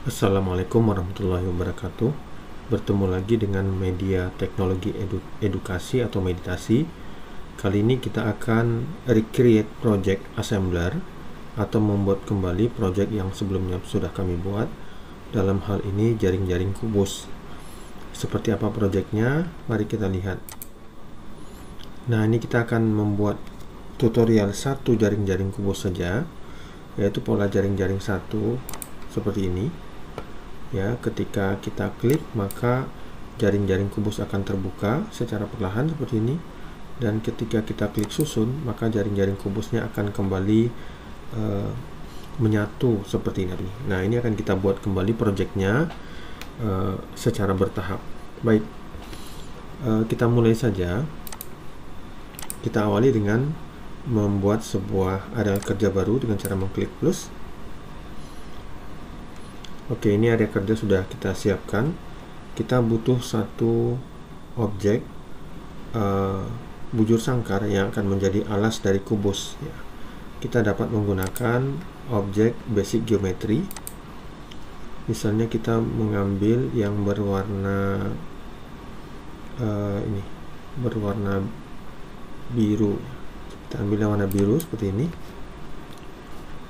Assalamualaikum warahmatullahi wabarakatuh. Bertemu lagi dengan media teknologi edukasi atau meditasi. Kali ini kita akan recreate project assembler atau membuat kembali project yang sebelumnya sudah kami buat. Dalam hal ini jaring-jaring kubus. Seperti apa projectnya? Mari kita lihat. Nah, ini kita akan membuat tutorial satu jaring-jaring kubus saja, yaitu pola jaring-jaring satu seperti ini. Ya, ketika kita klik maka jaring-jaring kubus akan terbuka secara perlahan seperti ini, dan ketika kita klik susun maka jaring-jaring kubusnya akan kembali menyatu seperti ini. Nah, ini akan kita buat kembali projectnya secara bertahap. Baik, kita mulai saja. Kita awali dengan membuat sebuah area kerja baru dengan cara mengklik plus. Oke, ini area kerja sudah kita siapkan. Kita butuh satu objek bujur sangkar yang akan menjadi alas dari kubus. Ya. Kita dapat menggunakan objek basic geometry. Misalnya kita mengambil yang berwarna ini, berwarna biru. Kita ambil yang warna biru seperti ini,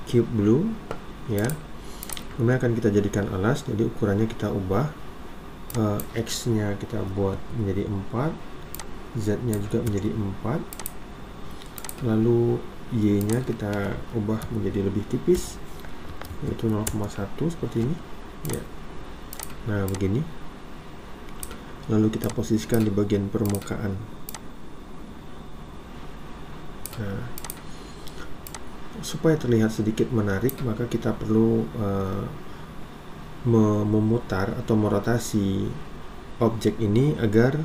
cube blue, ya. Kemudian akan kita jadikan alas, jadi ukurannya kita ubah, X nya kita buat menjadi 4, Z nya juga menjadi 4, lalu Y nya kita ubah menjadi lebih tipis, yaitu 0,1 seperti ini, ya. Nah, begini. Lalu kita posisikan di bagian permukaan. Nah, supaya terlihat sedikit menarik, maka kita perlu memutar atau merotasi objek ini agar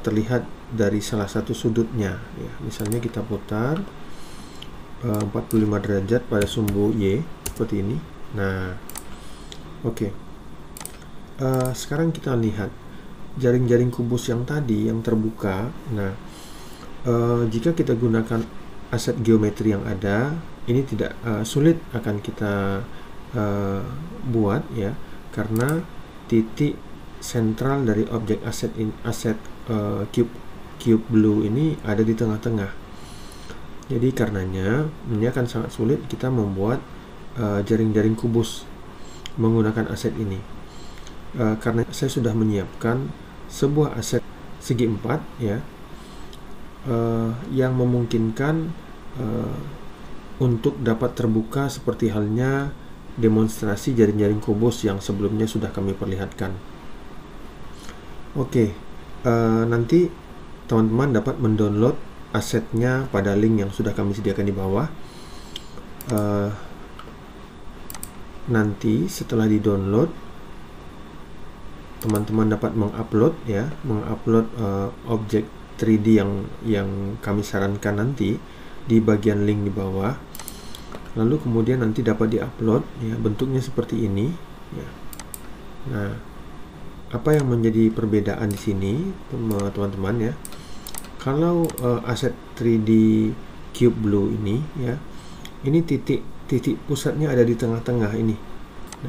terlihat dari salah satu sudutnya. Ya, misalnya kita putar 45 derajat pada sumbu Y seperti ini. Nah, oke. Sekarang kita lihat jaring-jaring kubus yang tadi yang terbuka. Nah, jika kita gunakan aset geometri yang ada, ini tidak sulit akan kita buat, ya, karena titik sentral dari objek aset cube blue ini ada di tengah-tengah. Jadi karenanya ini akan sangat sulit kita membuat jaring-jaring kubus menggunakan aset ini, karena saya sudah menyiapkan sebuah aset segi 4, ya, yang memungkinkan untuk dapat terbuka seperti halnya demonstrasi jaring-jaring kubus yang sebelumnya sudah kami perlihatkan. Oke, nanti teman-teman dapat mendownload asetnya pada link yang sudah kami sediakan di bawah. Nanti setelah di-download, teman-teman dapat mengupload objek 3D yang kami sarankan nanti di bagian link di bawah. Lalu kemudian nanti dapat diupload, ya, bentuknya seperti ini, ya. Nah, apa yang menjadi perbedaan di sini, teman-teman, ya? Kalau aset 3D cube blue ini, ya, ini titik pusatnya ada di tengah-tengah ini.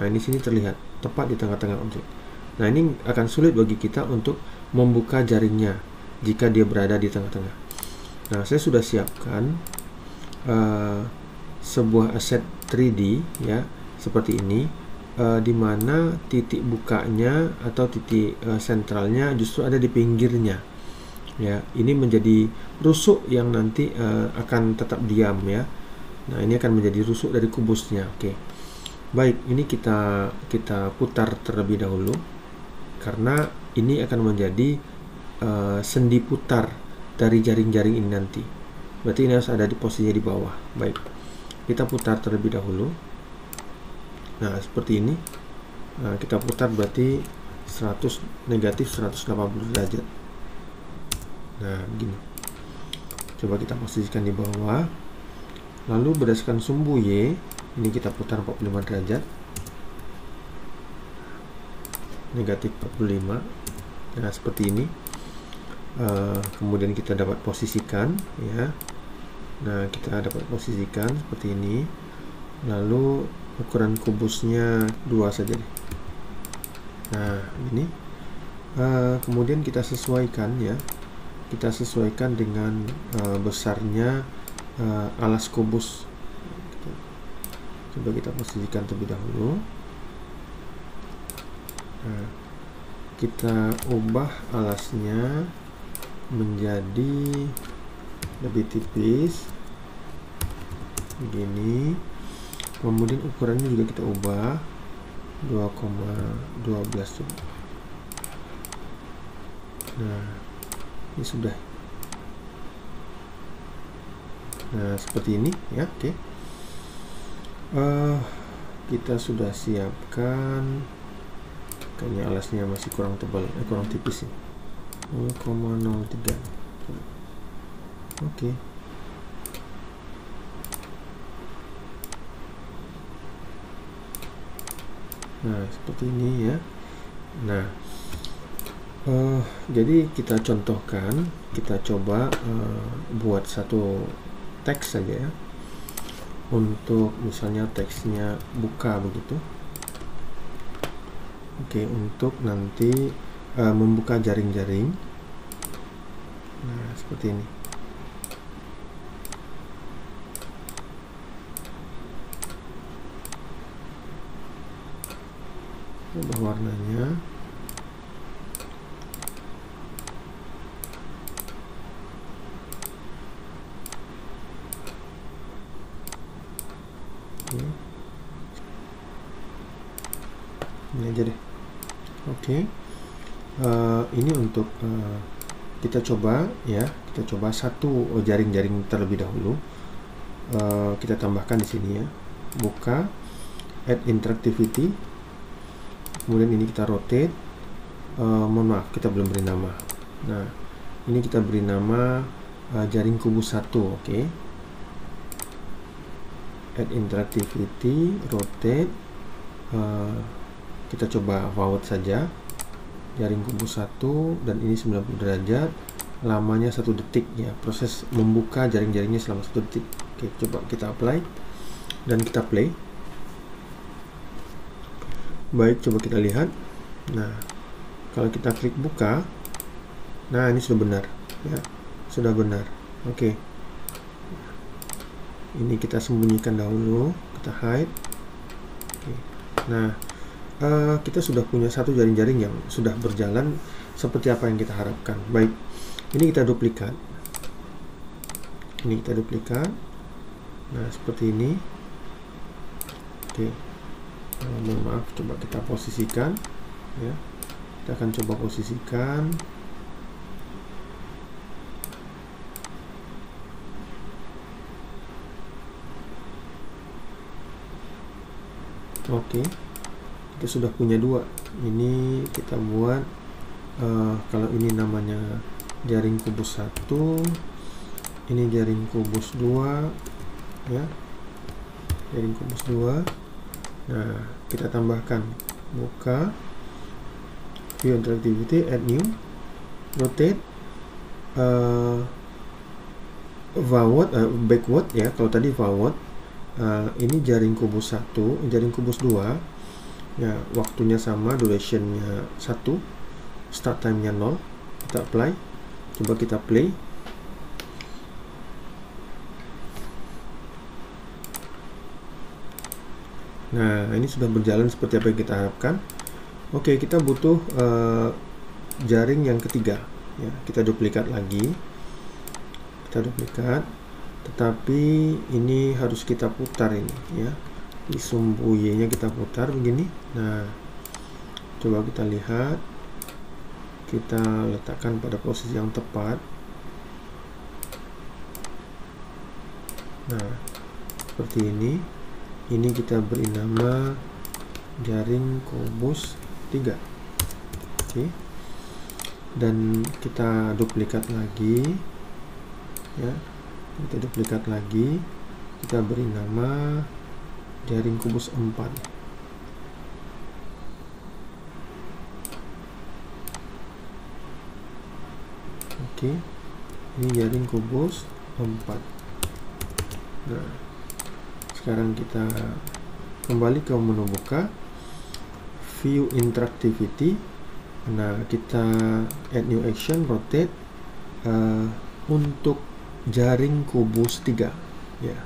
Nah, di sini terlihat tepat di tengah-tengah objek. Nah, ini akan sulit bagi kita untuk membuka jaringnya jika dia berada di tengah-tengah. Nah, saya sudah siapkan sebuah aset 3D, ya, seperti ini, di mana titik bukanya atau titik sentralnya justru ada di pinggirnya, ya. Ini menjadi rusuk yang nanti akan tetap diam, ya. Nah, ini akan menjadi rusuk dari kubusnya. Oke, baik, ini kita putar terlebih dahulu karena ini akan menjadi sendi putar dari jaring-jaring ini nanti. Berarti ini harus ada di posisinya di bawah. Baik, kita putar terlebih dahulu. Nah, seperti ini. Nah, kita putar berarti negatif 180 derajat. Nah, begini. Coba kita posisikan di bawah. Lalu berdasarkan sumbu Y, ini kita putar 45 derajat. Negatif 45. Nah, seperti ini. Kemudian kita dapat posisikan, ya. Nah, kita dapat posisikan seperti ini. Lalu ukuran kubusnya 2 saja deh. Nah ini kemudian kita sesuaikan ya, kita sesuaikan dengan besarnya alas kubus. Coba kita posisikan terlebih dahulu. Nah, kita ubah alasnya menjadi lebih tipis begini, kemudian ukurannya juga kita ubah 2,12. Nah ini sudah. Nah seperti ini ya. Oke. Kita sudah siapkan. Kayaknya alasnya masih kurang tebal, kurang tipis sih. 0,03. Oke. Nah seperti ini ya. Nah jadi kita contohkan, kita coba buat satu teks saja ya, untuk misalnya teksnya buka begitu. Oke, untuk nanti membuka jaring-jaring. Nah seperti ini. Ubah warnanya. Ini aja deh. Oke. Ini untuk kita coba ya, kita coba satu jaring-jaring terlebih dahulu. Kita tambahkan di sini ya, buka, add interactivity, kemudian ini kita rotate. Mohon maaf, kita belum beri nama. Nah ini kita beri nama jaring kubus 1. Oke. Add interactivity, rotate, kita coba forward saja, jaring kubus 1, dan ini 90 derajat, lamanya 1 detik ya, proses membuka jaring-jaringnya selama 1 detik. Oke, coba kita apply dan kita play. Baik, coba kita lihat. Nah kalau kita klik buka, nah ini sudah benar ya, sudah benar. Oke. Ini kita sembunyikan dahulu, kita hide. Oke. Nah kita sudah punya satu jaring-jaring yang sudah berjalan seperti apa yang kita harapkan. Baik, ini kita duplikat. Ini kita duplikat. Nah seperti ini. Oke. Mohon maaf, coba kita posisikan ya. Kita akan coba posisikan. Oke, kita sudah punya 2. Ini kita buat kalau ini namanya jaring kubus 1, ini jaring kubus 2 ya, jaring kubus 2. Nah kita tambahkan, buka, view interactivity, add new, rotate, forward, backward ya. Kalau tadi forward, ini jaring kubus 1, jaring kubus 2 ya, waktunya sama, durationnya 1, start time-nya 0. Kita apply, coba kita play. Nah ini sudah berjalan seperti apa yang kita harapkan. Oke, kita butuh jaring yang ketiga ya, kita duplikat lagi, kita duplikat, tetapi ini harus kita putar ini ya, di sumbu Y nya kita putar begini. Nah coba kita lihat, kita letakkan pada posisi yang tepat. Nah seperti ini. Ini kita beri nama jaring kubus 3. Oke. Dan kita duplikat lagi ya, kita duplikat lagi, kita beri nama jaring kubus 4. Oke, ini jaring kubus 4. Nah sekarang kita kembali ke menu buka, view interactivity. Nah, kita add new action, rotate untuk jaring kubus 3 ya.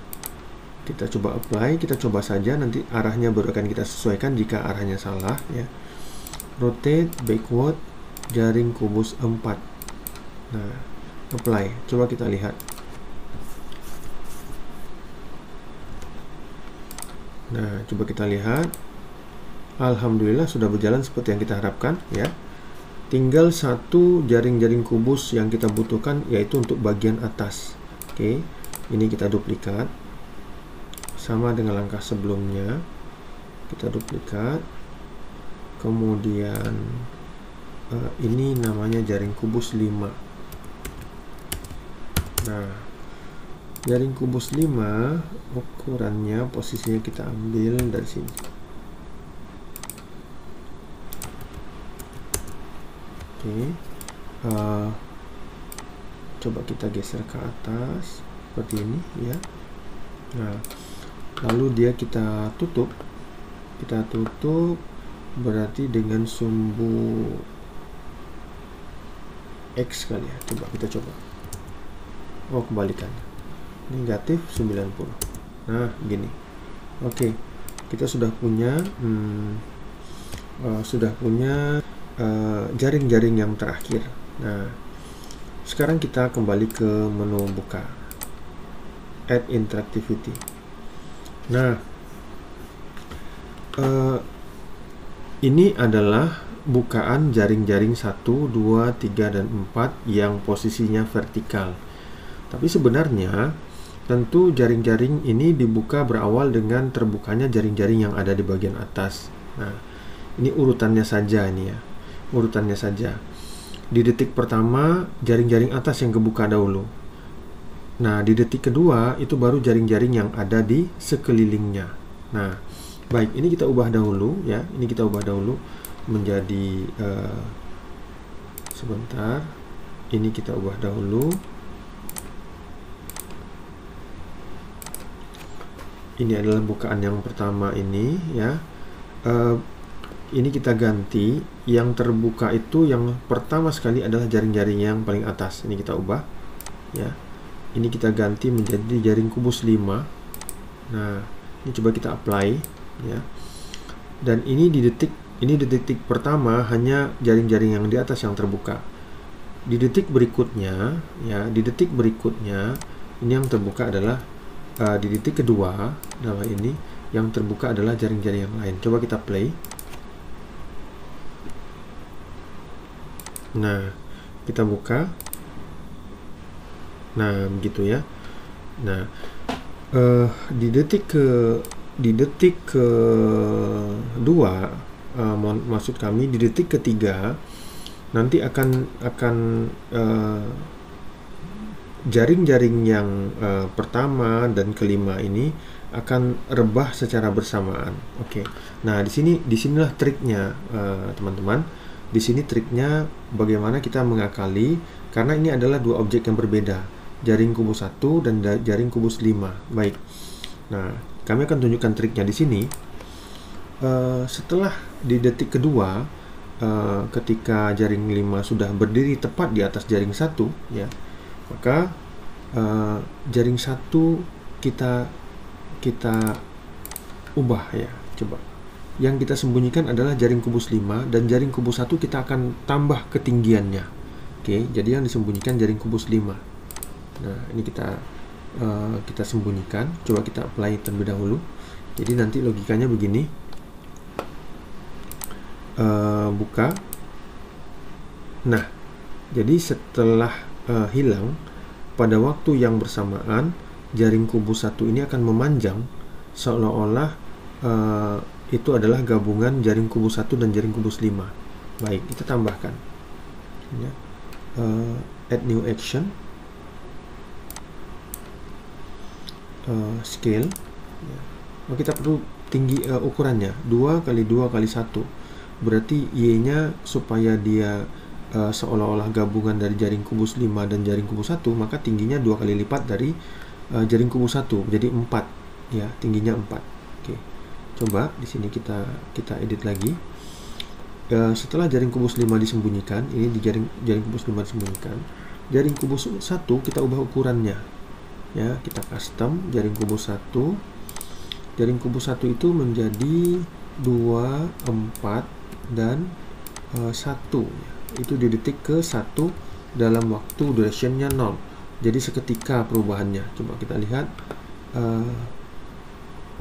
Kita coba apply, kita coba saja, nanti arahnya baru akan kita sesuaikan jika arahnya salah ya. Rotate backward jaring kubus 4. Nah, apply, coba kita lihat. Nah, coba kita lihat. Alhamdulillah sudah berjalan seperti yang kita harapkan ya. Tinggal satu jaring-jaring kubus yang kita butuhkan, yaitu untuk bagian atas. Oke, ini kita duplikat. Sama dengan langkah sebelumnya. Kita duplikat. Kemudian ini namanya jaring kubus 5. Nah, jaring kubus 5 ukurannya, posisinya kita ambil dari sini. Oke, coba kita geser ke atas seperti ini ya. Nah, lalu kita tutup berarti dengan sumbu X kali ya. Coba kita coba. Oh, kebalikan, negatif 90. Nah, gini. Oke, kita sudah punya jaring-jaring yang terakhir. Nah, sekarang kita kembali ke menu buka, add interactivity. Nah, ini adalah bukaan jaring-jaring 1, 2, 3, dan 4 yang posisinya vertikal. Tapi sebenarnya tentu jaring-jaring ini dibuka berawal dengan terbukanya jaring-jaring yang ada di bagian atas. Nah, ini urutannya saja ini ya. Urutannya saja. Di detik pertama jaring-jaring atas yang kebuka dahulu. Nah, di detik kedua itu baru jaring-jaring yang ada di sekelilingnya. Nah, baik, ini kita ubah dahulu ya. Ini kita ubah dahulu menjadi sebentar. Ini kita ubah dahulu. Ini adalah bukaan yang pertama ini ya. Ini kita ganti, yang terbuka itu yang pertama sekali adalah jaring-jaring yang paling atas. Ini kita ubah ya. Ini kita ganti menjadi jaring kubus 5. Nah, ini coba kita apply ya. Dan ini di detik pertama hanya jaring-jaring yang di atas yang terbuka. Di detik berikutnya ya, ini yang terbuka adalah di detik kedua dalam ini yang terbuka adalah jaring-jaring yang lain. Coba kita play. Nah, kita buka. Nah, begitu ya. Nah, di detik kedua, maksud kami di detik ketiga nanti akan jaring-jaring yang pertama dan kelima ini akan rebah secara bersamaan. Oke. Nah, disinilah triknya, teman-teman. Di sini triknya bagaimana kita mengakali, karena ini adalah dua objek yang berbeda, jaring kubus 1 dan jaring kubus 5. Baik. Nah, kami akan tunjukkan triknya di sini. Setelah di detik kedua, ketika jaring 5 sudah berdiri tepat di atas jaring 1 ya, maka jaring 1 kita ubah ya. Coba. Yang kita sembunyikan adalah jaring kubus 5, dan jaring kubus 1 kita akan tambah ketinggiannya. Oke, jadi yang disembunyikan jaring kubus 5. Nah, ini kita sembunyikan. Coba kita apply terlebih dahulu. Jadi nanti logikanya begini. Buka. Nah, jadi setelah hilang, pada waktu yang bersamaan jaring kubus 1 ini akan memanjang seolah-olah itu adalah gabungan jaring kubus 1 dan jaring kubus 5. Baik, kita tambahkan ya. Add new action, scale ya. Oh, kita perlu tinggi ukurannya 2 kali 2 kali 1. Berarti Y nya supaya dia seolah-olah gabungan dari jaring kubus 5 dan jaring kubus 1, maka tingginya 2 kali lipat dari jaring kubus 1, jadi 4 ya, tingginya 4. Oke. Coba di sini kita edit lagi. Setelah jaring kubus 5 disembunyikan, ini di jaring kubus 5 disembunyikan, jaring kubus 1 kita ubah ukurannya ya, kita custom jaring kubus 1. Jaring kubus 1 itu menjadi 2, 4 dan 1 itu di detik ke 1 dalam waktu durationnya 0, jadi seketika perubahannya. Coba kita lihat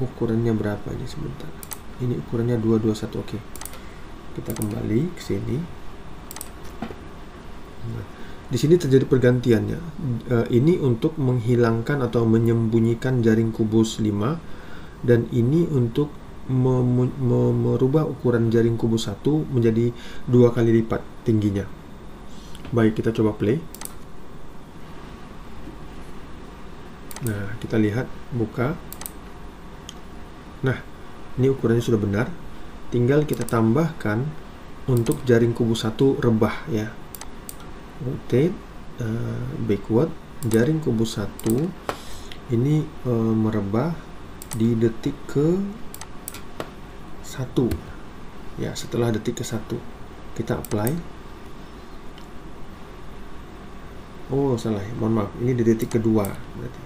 ukurannya berapa ini, sebentar, ini ukurannya 221. oke. Kita kembali ke sini. Nah, di sini terjadi pergantiannya. Ini untuk menghilangkan atau menyembunyikan jaring kubus 5, dan ini untuk merubah ukuran jaring kubus 1 menjadi 2 kali lipat tingginya. Baik, kita coba play. Nah, kita lihat, buka. Nah, ini ukurannya sudah benar. Tinggal kita tambahkan untuk jaring kubus 1 rebah ya. Rotate, backward, jaring kubus 1 ini merebah di detik ke 1 ya. Setelah detik ke 1 kita apply. Oh, salah, mohon maaf, ini di detik kedua berarti.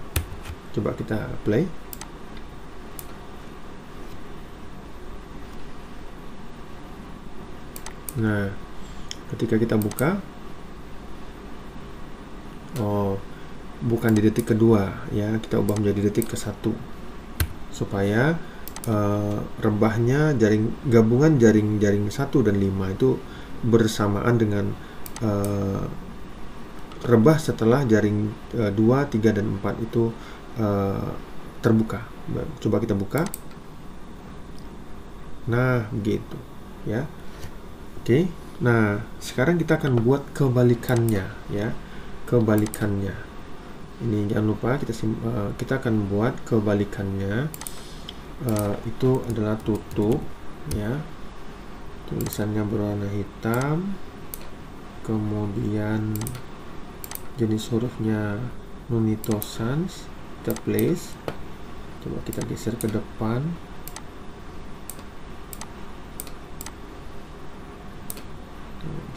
Coba kita play. Nah, ketika kita buka, oh, bukan di detik kedua ya, kita ubah menjadi detik ke 1 supaya rebahnya gabungan jaring 1 dan 5 itu bersamaan dengan rebah setelah jaring 2, 3 dan 4 itu terbuka. Coba kita buka. Nah, begitu ya. Oke. Nah, sekarang kita akan buat kebalikannya ya. Kebalikannya. Ini jangan lupa kita akan buat kebalikannya. Itu adalah tutup ya. Tulisannya berwarna hitam. Kemudian jenis hurufnya Nunito Sans. Kita place. Coba kita geser ke depan.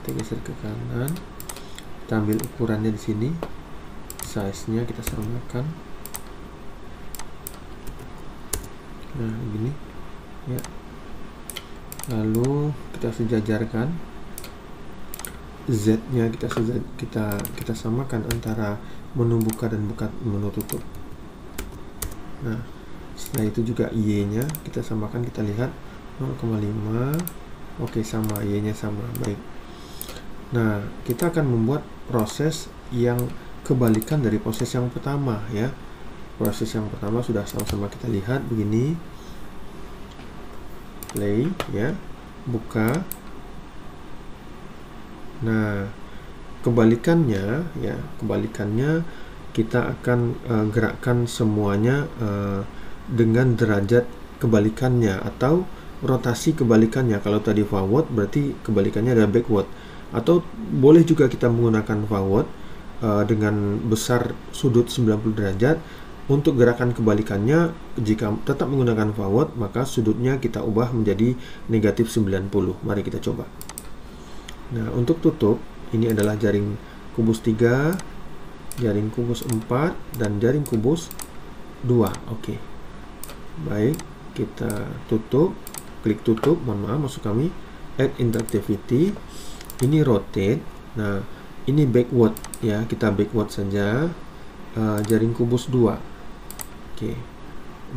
Kita geser ke kanan. Kita ambil ukurannya di sini. Size-nya kita samakan. Nah, begini ya. Lalu kita sejajarkan. Z-nya kita samakan antara menu buka dan menu tutup. Nah, setelah itu juga Y-nya kita samakan, kita lihat 0,5. Oke, sama, Y-nya sama. Baik. Nah, kita akan membuat proses yang kebalikan dari proses yang pertama ya. Proses yang pertama sudah sama-sama kita lihat begini. Play ya. Buka. Nah, kebalikannya ya, kita akan gerakkan semuanya dengan derajat kebalikannya atau rotasi kebalikannya. Kalau tadi forward berarti kebalikannya adalah backward. Atau boleh juga kita menggunakan forward dengan besar sudut 90 derajat. Untuk gerakan kebalikannya, jika tetap menggunakan forward, maka sudutnya kita ubah menjadi negatif 90. Mari kita coba. Nah, untuk tutup, ini adalah jaring kubus 3, jaring kubus 4, dan jaring kubus 2. Oke. Baik, kita tutup. Klik tutup, mohon maaf, maksud kami add interactivity. Ini rotate. Nah, ini backward ya, kita backward saja. Jaring kubus 2. Oke.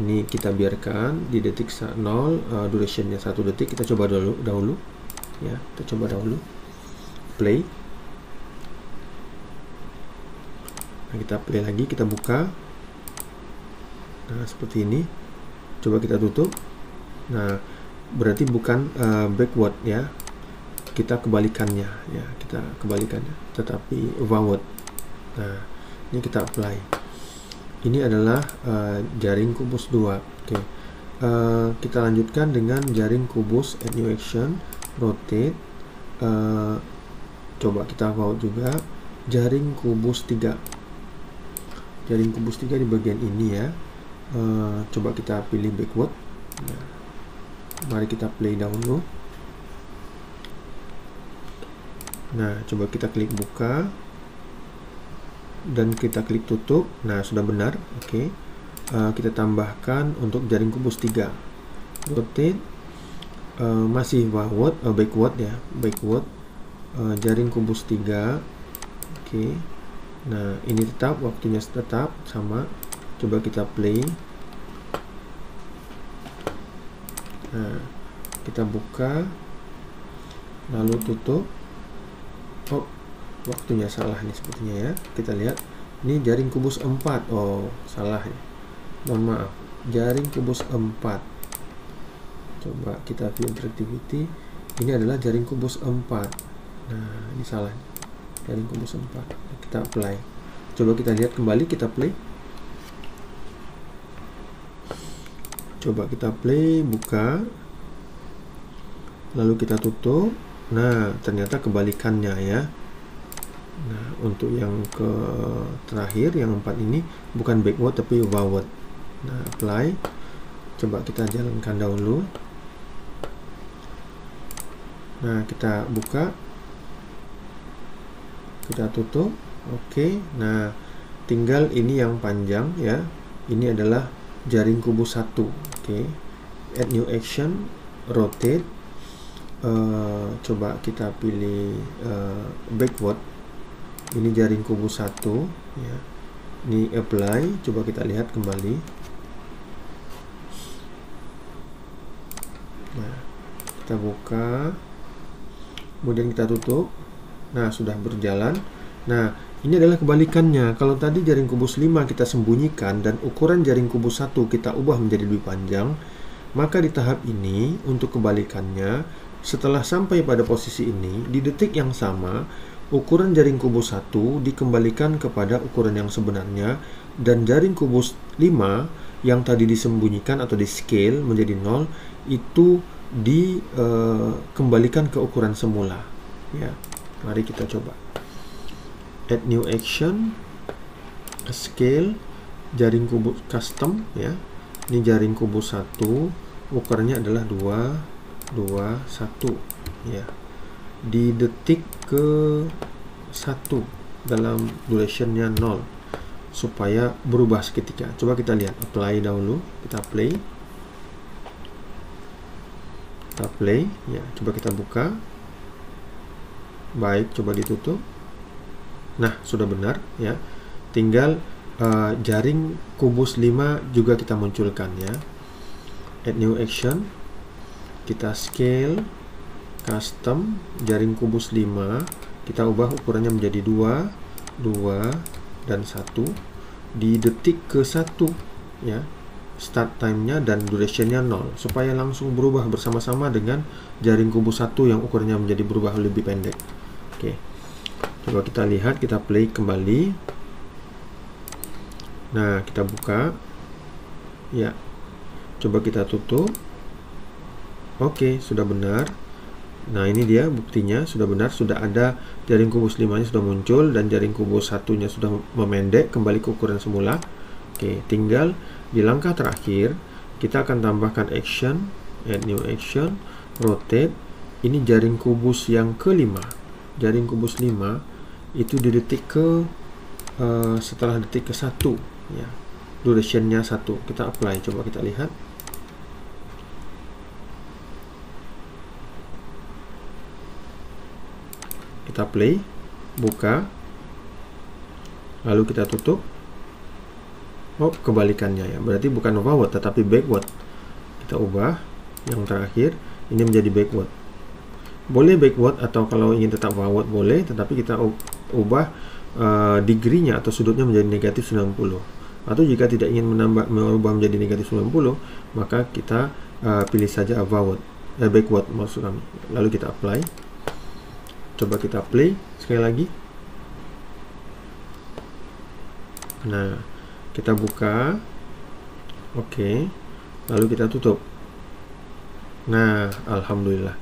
Ini kita biarkan di detik 0, durationnya 1 detik. Kita coba dahulu ya, kita coba dahulu. Play. Nah, kita play lagi, kita buka. Nah, seperti ini. Coba kita tutup. Nah, berarti bukan backward ya. Kita kebalikannya ya, kita kebalikannya, tetapi forward. Nah, ini kita apply. Ini adalah jaring kubus 2. Oke. Kita lanjutkan dengan jaring kubus add new action, rotate. Coba kita bawa juga jaring kubus 3. Jaring kubus 3 di bagian ini ya. Coba kita pilih backward. Nah, Mari kita play dahulu. Nah, coba kita klik buka dan kita klik tutup. Nah, sudah benar. Oke. Kita tambahkan untuk jaring kubus 3. Rotate, masih backward ya, backward, jaring kubus 3. Oke. Nah, ini tetap, waktunya tetap sama. Coba kita play. Nah, kita buka lalu tutup. Oh, waktunya salah nih sepertinya ya. Kita lihat, ini jaring kubus 4. Oh, salah ya, mohon maaf, jaring kubus 4. Coba kita view interactivity, ini adalah jaring kubus 4. Nah, ini salah, jaring kubus 4. Kita apply, coba kita lihat kembali, kita play. Coba kita play, buka, lalu kita tutup. Nah, ternyata kebalikannya ya. Nah, untuk yang ke terakhir, yang 4 ini bukan backward tapi forward. Nah, apply. Coba kita jalankan dahulu. Nah, kita buka, kita tutup. Oke. Nah, tinggal ini yang panjang ya. Ini adalah jaring kubus 1. Oke. Add new action, rotate. Coba kita pilih backward. Ini jaring kubus 1 ya. Ini apply, coba kita lihat kembali. Nah, kita buka, kemudian kita tutup. Nah, sudah berjalan. Nah, ini adalah kebalikannya. Kalau tadi jaring kubus 5 kita sembunyikan dan ukuran jaring kubus 1 kita ubah menjadi lebih panjang, maka di tahap ini untuk kebalikannya, setelah sampai pada posisi ini, di detik yang sama, ukuran jaring kubus 1 dikembalikan kepada ukuran yang sebenarnya, dan jaring kubus 5 yang tadi disembunyikan atau di scale menjadi 0, itu dikembalikan ke ukuran semula. Ya, mari kita coba. Add new action, scale, jaring kubus custom ya. Ini jaring kubus 1, ukurannya adalah 2, 1 ya, di detik ke 1 dalam durationnya 0 supaya berubah seketika. Coba kita lihat, apply dahulu, kita play ya. Coba kita buka, baik, coba ditutup. Nah, sudah benar ya. Tinggal jaring kubus 5 juga kita munculkan ya. Add new action, kita scale, custom, jaring kubus 5, kita ubah ukurannya menjadi 2, dan 1 di detik ke 1 ya, start time-nya dan duration-nya 0 supaya langsung berubah bersama-sama dengan jaring kubus 1 yang ukurannya menjadi berubah lebih pendek. Oke, coba kita lihat, kita play kembali. Nah, kita buka ya, coba kita tutup. Oke, sudah benar. Nah, ini dia buktinya, sudah benar, sudah ada jaring kubus 5 nya sudah muncul dan jaring kubus 1 nya sudah memendek kembali ke ukuran semula. Oke, tinggal di langkah terakhir kita akan tambahkan action, add new action, rotate. Ini jaring kubus yang kelima. Jaring kubus 5 itu di detik ke setelah detik ke 1 ya. Durationnya 1. Kita apply, coba kita lihat. Kita play, buka, lalu kita tutup. Oh, kebalikannya ya, berarti bukan forward tetapi backward. Kita ubah yang terakhir, ini menjadi backward. Boleh backward atau kalau ingin tetap forward boleh, tetapi kita ubah degree-nya atau sudutnya menjadi negatif 90. Atau jika tidak ingin merubah menjadi negatif 90, maka kita pilih saja forward, backward maksud kami. Lalu kita apply. Coba kita play sekali lagi. Nah, kita buka. Oke. Lalu kita tutup. Nah, alhamdulillah.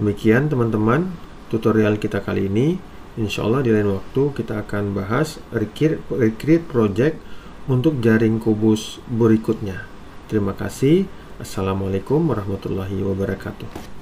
Demikian teman-teman tutorial kita kali ini. Insya Allah di lain waktu kita akan bahas recreate project untuk jaring kubus berikutnya. Terima kasih. Assalamualaikum warahmatullahi wabarakatuh.